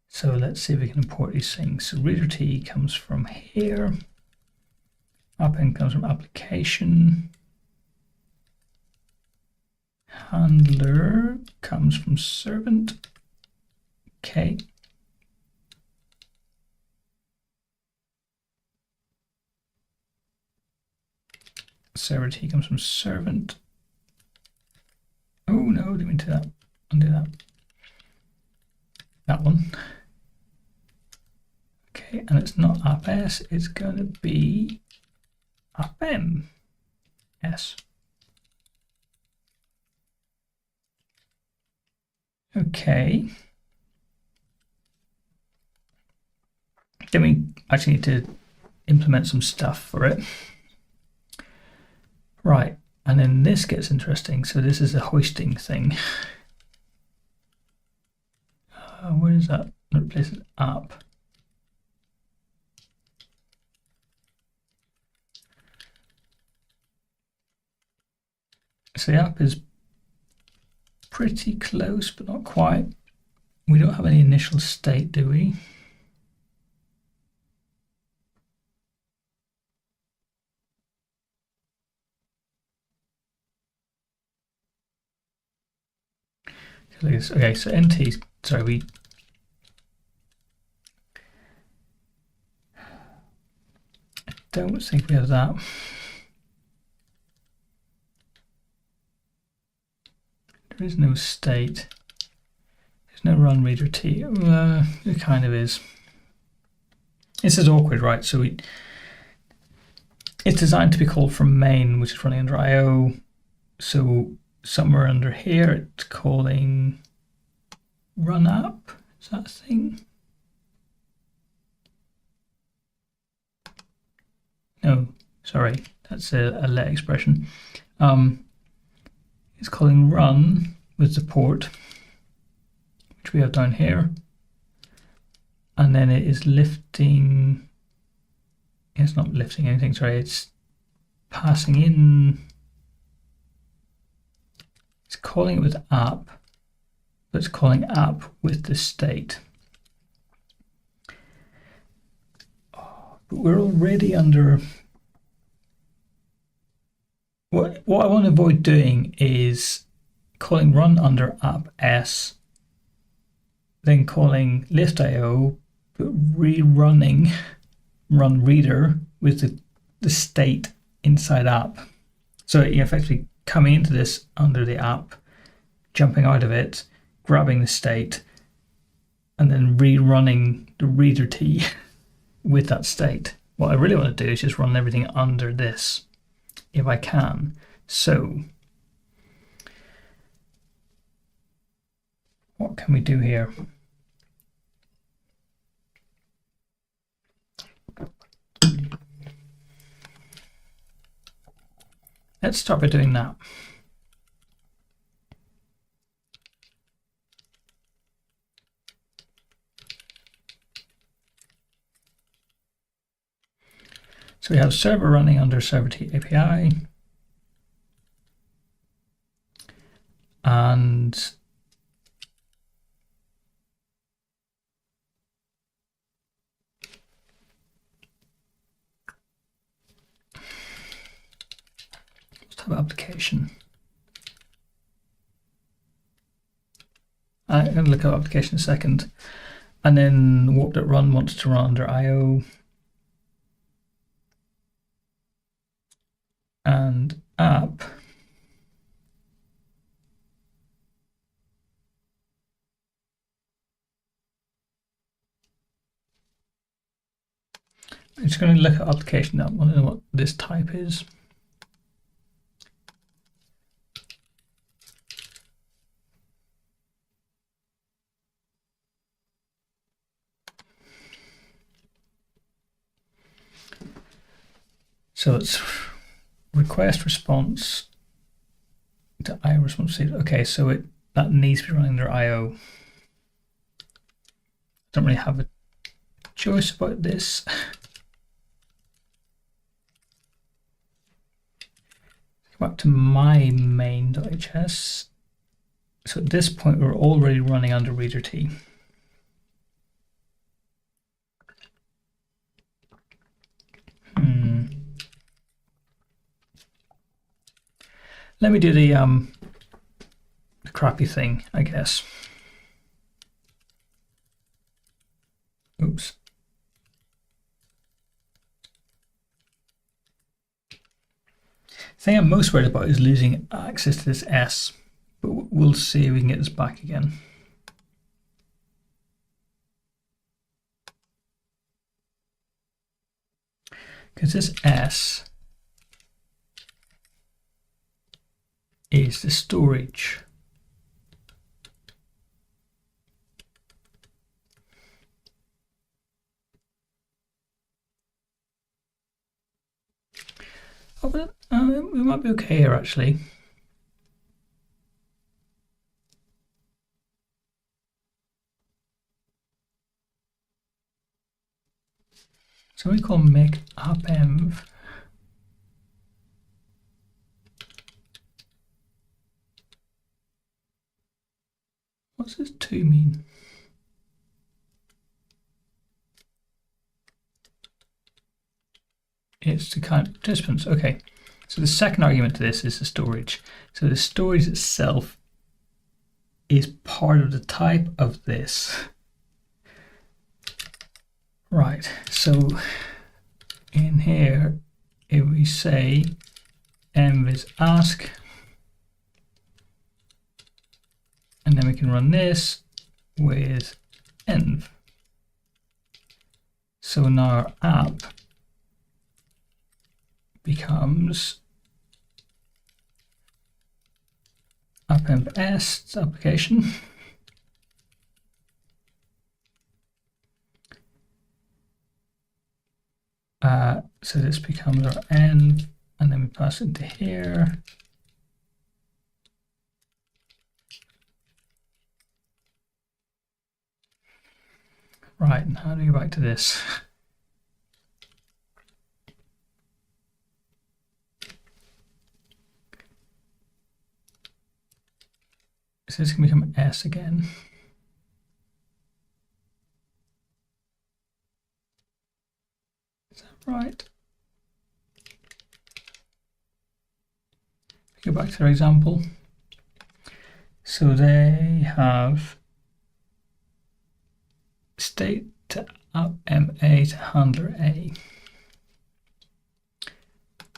So let's see if we can import these things. So reader t comes from here, append comes from application, handler comes from servant. Okay. Server t comes from servant. Oh no, didn't mean to undo that. That one. Okay, and it's not app-s, it's going to be app-m-s. Okay. Then we actually need to implement some stuff for it. Right, and then this gets interesting. So this is a hoisting thing. Where is that? Replace it app. So the app is pretty close, but not quite. We don't have any initial state, do we? Okay, so NT, sorry, we don't think we have that. There is no state. There's no run reader t. It kind of is. This is awkward, right? So it's designed to be called from main, which is running under IO. So somewhere under here, it's calling run app. Is that a thing? No, sorry, that's a let expression. It's calling run with the port, which we have down here. And then it is lifting, it's not lifting anything, sorry, it's passing in, it's calling it with app, but it's calling app with the state. But we're already under, what I want to avoid doing is calling run under app s, then calling list.io, but rerunning run reader with the state inside app. So you're effectively coming into this under the app, jumping out of it, grabbing the state, and then rerunning the reader t with that state. What I really want to do is just run everything under this, if I can. So what can we do here? Let's start by doing that. So we have server running under server t API. And let's have application. I'm going to look at application in a second. And then warp.run wants to run under IO. And app. I'm just going to look at application now. I want to know what this type is. So it's request response to IO response. Okay, so that needs to be running under IO. Don't really have a choice about this. Go back to my main.hs. So at this point, we're already running under reader T. Let me do the crappy thing, I guess. Oops. The thing I'm most worried about is losing access to this S, but we'll see if we can get this back again. Because this S is the storage. Oh, but we might be okay here actually. So we call make append. What's this 2 mean? It's to count participants. Okay. So the second argument to this is the storage. So the storage itself is part of the type of this. Right. So in here, if we say env is ask, and then we can run this with env. So now our app becomes append s application. So this becomes our env, and then we pass it to here. Right, and how do we go back to this? So this can become S again. Is that right? Go back to their example. So they have state to append A to handler A.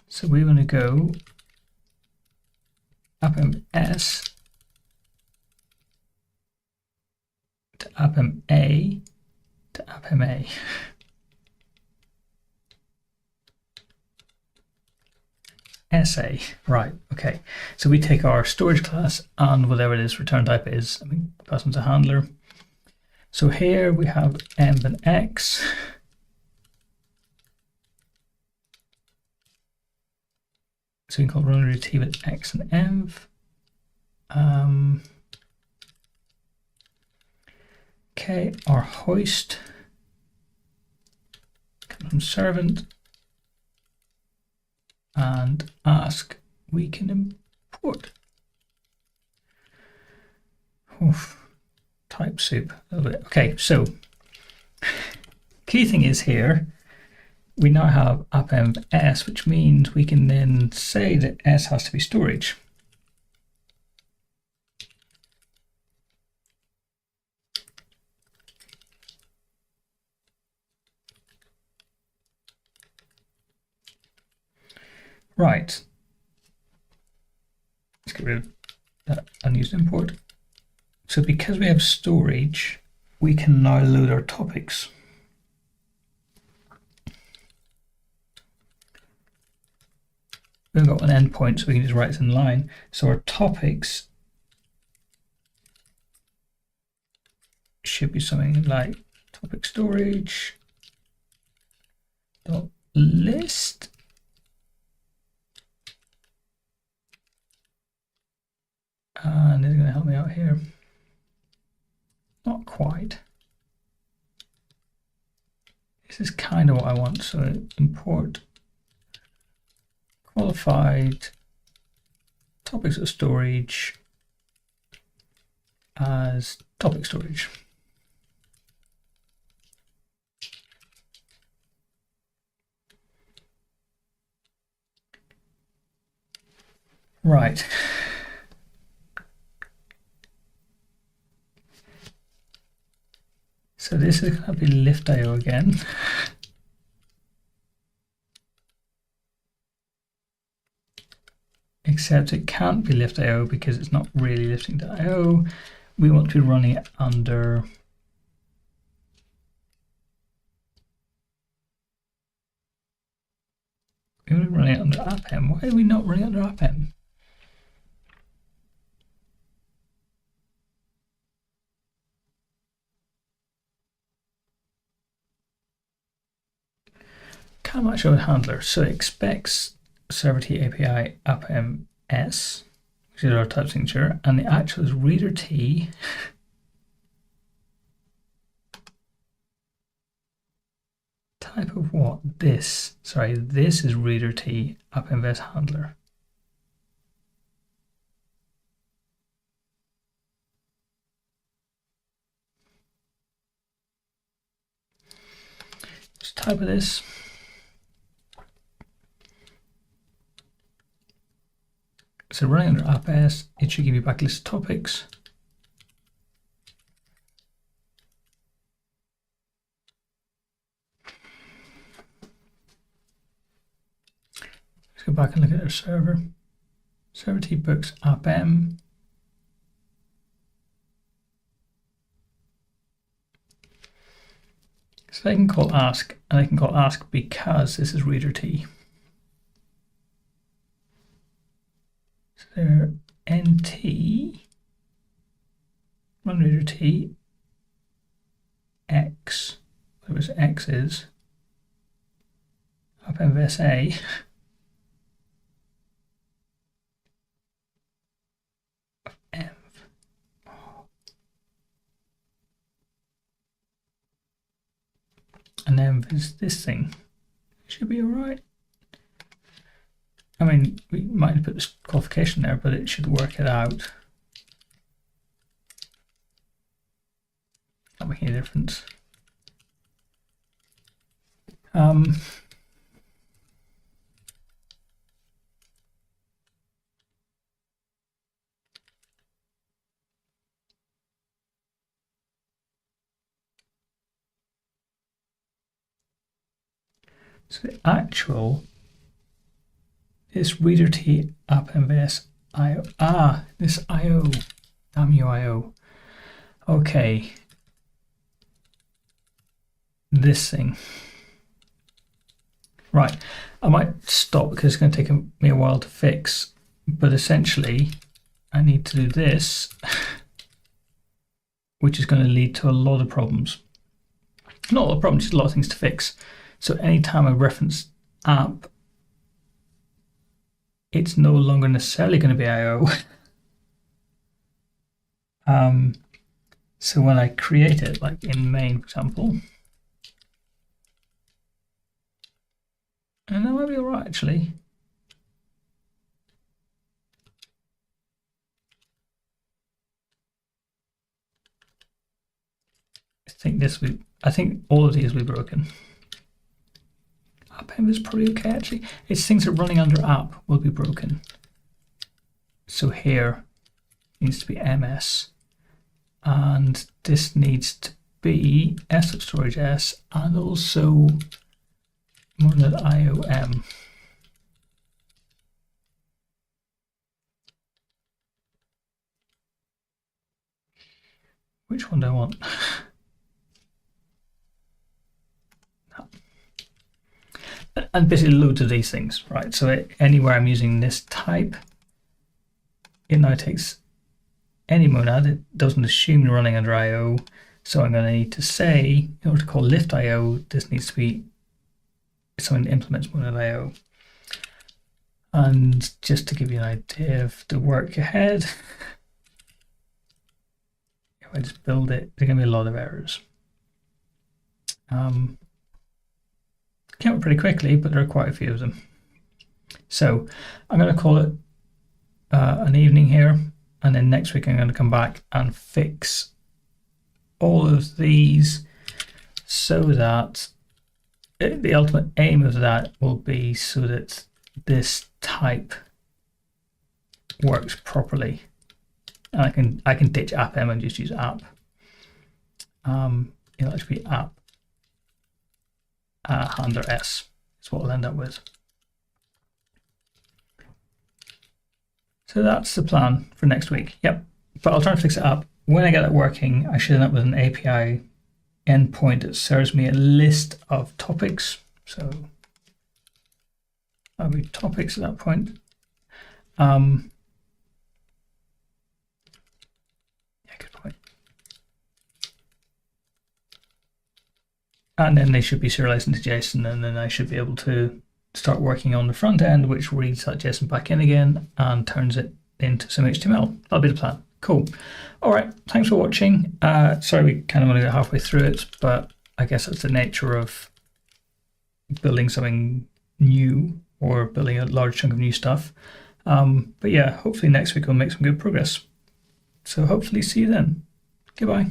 So we want to go append S to append A to append A. SA, right, okay. So we take our storage class and whatever it is return type is, and we pass them to handler. So here we have env and x. So we can call run T with x and env. Okay, our hoist comes from servant, and ask we can import. Oof, type soup a little bit. Okay, so key thing is here we now have append s, which means we can then say that s has to be storage. Right. Let's get rid of that unused import. So because we have storage, we can now load our topics. We've got an endpoint, so we can just write it in line. So our topics should be something like topic storage dot list. And it's going to help me out here. Not quite. This is kind of what I want. So import qualified topics of storage as topic storage. Right. So this is going to be lift.io again. Except it can't be lift.io because it's not really lifting.io. We want to be running it under appm. Why are we not running under appm? Can match with handler. So it expects server T API appm s, which is our type signature, and the actual is reader T. Type of what? This. Sorry, this is reader T appm s handler. Just type of this. So running under app.s, it should give you back a list of topics. Let's go back and look at our server. Server T books appm. So I can call ask, and I can call ask because this is reader T. So nt run reader T x, whatever x is, appm s a. And then there's this thing. It should be all right. I mean, we might put this qualification there, but it should work it out. Not making any difference. So the actual is reader T appm s io. Ah, this io. Damn you, io. Okay. This thing. Right. I might stop because it's going to take me a while to fix, but essentially I need to do this, which is going to lead to a lot of problems. Not a lot of problems, just a lot of things to fix. So anytime I reference app, it's no longer necessarily going to be IO. So when I create it, like in main, for example, and that might be all right, actually. I think all of these will be broken. Appm is probably okay, actually. It's things that are running under app will be broken. So here needs to be ms, and this needs to be s of storage s, and also monad iom. Which one do I want? And basically loads of these things, right? So anywhere I'm using this type, it now takes any monad. It doesn't assume you're running under IO. So I'm going to need to say, in order to call lift IO, this needs to be something that implements monad IO. And just to give you an idea of the work ahead, if I just build it, there's going to be a lot of errors. Came up pretty quickly, but there are quite a few of them. So I'm going to call it an evening here, and then next week I'm going to come back and fix all of these so that the ultimate aim of that will be so that this type works properly. And I can ditch appm and just use app. It'll actually be app handler s is what we'll end up with. So that's the plan for next week. Yep, but I'll try and fix it up. When I get it working, I should end up with an API endpoint that serves me a list of topics. So that'll be topics at that point. Yeah, good point. And then they should be serialized into JSON, and then I should be able to start working on the front end, which reads that JSON back in again and turns it into some HTML. That'll be the plan. Cool. All right. Thanks for watching. Sorry, we kind of only got halfway through it, but I guess that's the nature of building something new or building a large chunk of new stuff. But yeah, hopefully next week we'll make some good progress. So hopefully see you then. Goodbye.